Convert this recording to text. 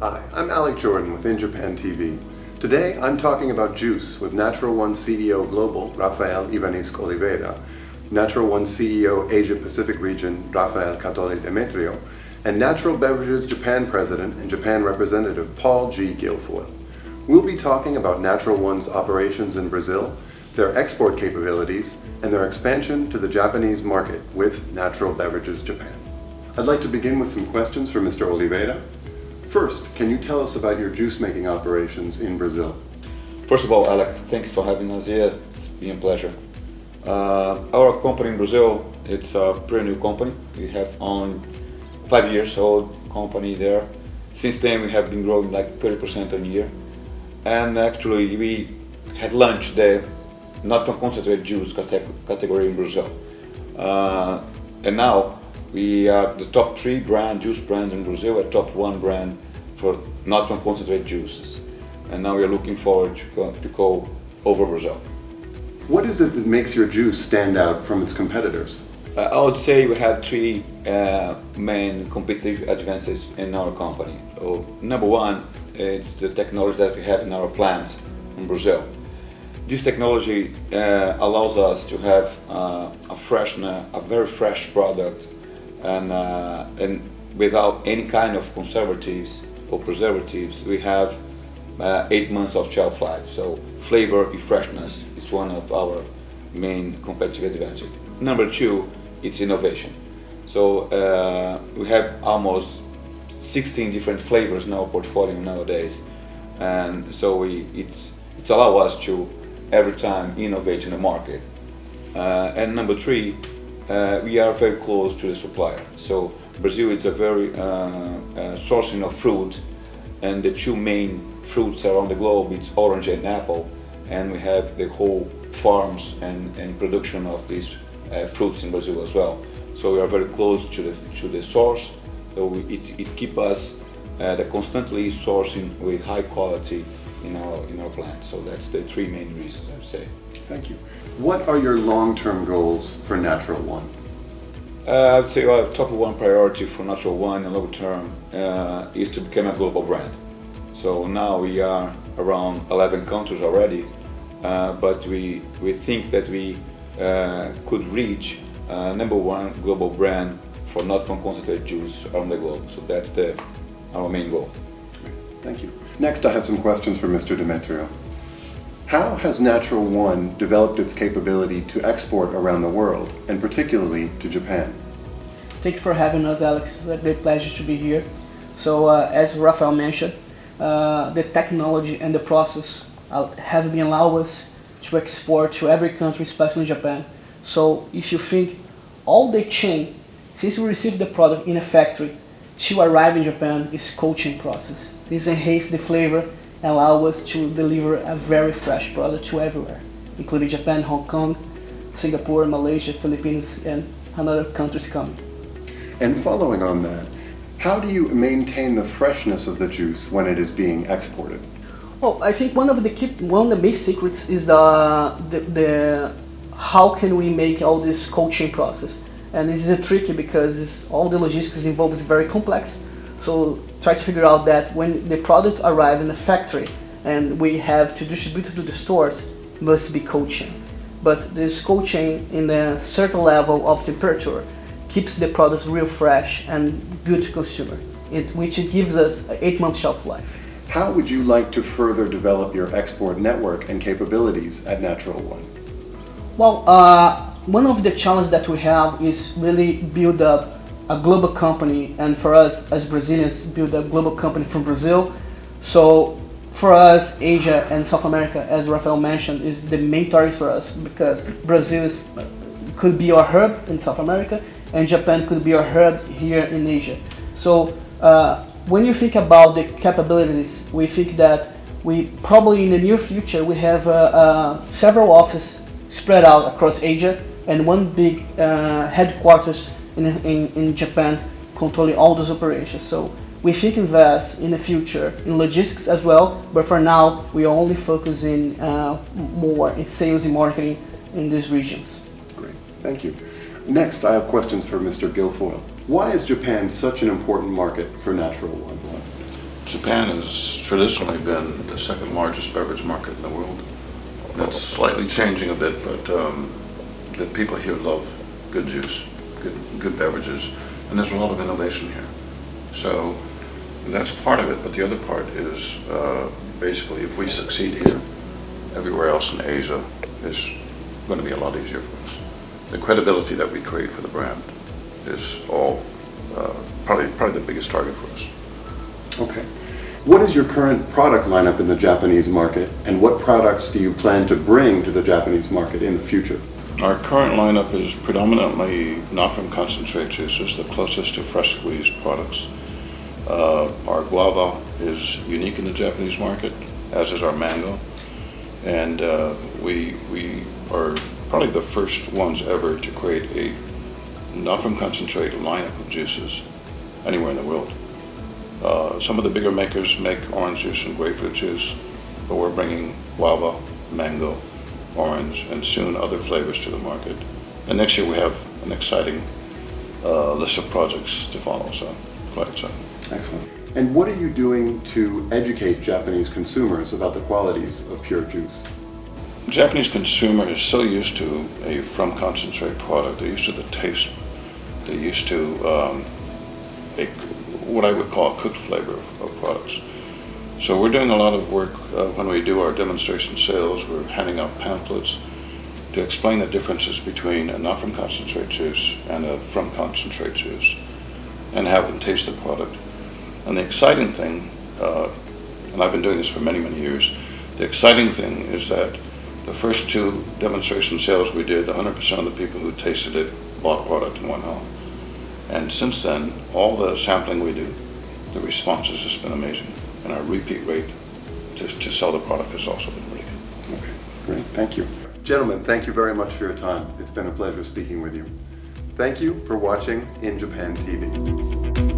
Hi, I'm Alec Jordan with In Japan TV. Today I'm talking about juice with Natural One CEO Global, Rafael Ivanisk Oliveira, Natural One CEO Asia Pacific Region, Rafael Catole Demetrio, and Natural Beverages Japan President and Japan Representative Paul G. Guilfoile. We'll be talking about Natural One's operations in Brazil, their export capabilities, and their expansion to the Japanese market with Natural Beverages Japan. I'd like to begin with some questions for Mr. Oliveira. First, can you tell us about your juice-making operations in Brazil? First of all, Alec, thanks for having us here. It's been a pleasure. Our company in Brazil, it's a pretty new company. We have on 5 years old company there. Since then, we have been growing like 30% a year. And actually, we had launched the not from concentrate juice category in Brazil. And now we are the top 3 juice brand in Brazil, a top 1 brand for not from concentrate juices. And now we are looking forward to go over Brazil. What is it that makes your juice stand out from its competitors? I would say we have 3 main competitive advantages in our company. So, number 1, it's the technology that we have in our plant in Brazil. This technology allows us to have a very fresh product and without any kind of conservatives or preservatives. We have 8 months of shelf life. So flavor and freshness is one of our main competitive advantages. Number 2, it's innovation. So we have almost 16 different flavors in our portfolio nowadays, and so it's allow us to every time innovate in the market. And number 3, we are very close to the supplier. So Brazil is a very sourcing of fruit, and the 2 main fruits around the globe, it's orange and apple, and we have the whole farms and production of these fruits in Brazil as well. So we are very close to the source. So it keeps us constantly sourcing with high quality in our plant. So that's the 3 main reasons, I would say. Thank you. What are your long-term goals for Natural One? I would say our top 1 priority for Natural One in long term is to become a global brand. So now we are around 11 countries already, but we think that we could reach number 1 global brand for not from concentrate juice around the globe. So that's our main goal. Thank you. Next, I have some questions for Mr. Demetrio. How has Natural One developed its capability to export around the world, and particularly to Japan? Thank you for having us, Alex. It's a great pleasure to be here. So, as Rafael mentioned, the technology and the process have been allowed us to export to every country, especially Japan. So, if you think all the chain, since we receive the product in a factory to arrive in Japan, is cold chain process. This enhances the flavor and allow us to deliver a very fresh product to everywhere, including Japan, Hong Kong, Singapore, Malaysia, Philippines, and another countries coming. And following on that, how do you maintain the freshness of the juice when it is being exported? Well, I think one of the main secrets is the how can we make all this cold chain process. And this is tricky because all the logistics involved is very complex. So try to figure out that when the product arrives in the factory and we have to distribute it to the stores, must be cold chain. But this cold chain in a certain level of temperature keeps the product real fresh and good to consumer, which gives us an 8-month shelf life. How would you like to further develop your export network and capabilities at Natural One? Well, one of the challenges that we have is really build up a global company, and for us as Brazilians, build a global company from Brazil. So for us, Asia and South America, as Rafael mentioned, is the main target for us, because Brazil could be our hub in South America, and Japan could be our hub here in Asia. So when you think about the capabilities, we think that we probably in the near future we have several offices spread out across Asia and one big headquarters in Japan controlling all those operations. So we think invest in the future in logistics as well, but for now we are only focusing more in sales and marketing in these regions. Great, thank you. Next, I have questions for Mr. Guilfoile. Why is Japan such an important market for Natural One? Japan has traditionally been the second largest beverage market in the world. That's slightly changing a bit, but the people here love good juice, good beverages, and there's a lot of innovation here. So that's part of it, but the other part is basically if we succeed here, everywhere else in Asia is going to be a lot easier for us. The credibility that we create for the brand is all probably the biggest target for us. Okay. What is your current product lineup in the Japanese market, and what products do you plan to bring to the Japanese market in the future? Our current lineup is predominantly not from concentrate juices, the closest to fresh squeezed products. Our guava is unique in the Japanese market, as is our mango, and we are probably the first ones ever to create a not from concentrate lineup of juices anywhere in the world. Some of the bigger makers make orange juice and grapefruit juice, but we're bringing guava, mango, orange, and soon other flavors to the market. And next year we have an exciting list of projects to follow, so quite exciting. Excellent. And what are you doing to educate Japanese consumers about the qualities of pure juice? The Japanese consumer is so used to a from concentrate product. They're used to the taste. They're used to what I would call a cooked flavor of products. So we're doing a lot of work when we do our demonstration sales. We're handing out pamphlets to explain the differences between a not from concentrate juice and a from concentrate juice, and have them taste the product. And the exciting thing, and I've been doing this for many, many years, the exciting thing is that the first two demonstration sales we did, 100% of the people who tasted it bought product and went home. And since then, all the sampling we do, the response has just been amazing. And our repeat rate to sell the product has also been really good. Okay, great, thank you. Gentlemen, thank you very much for your time. It's been a pleasure speaking with you. Thank you for watching In Japan TV.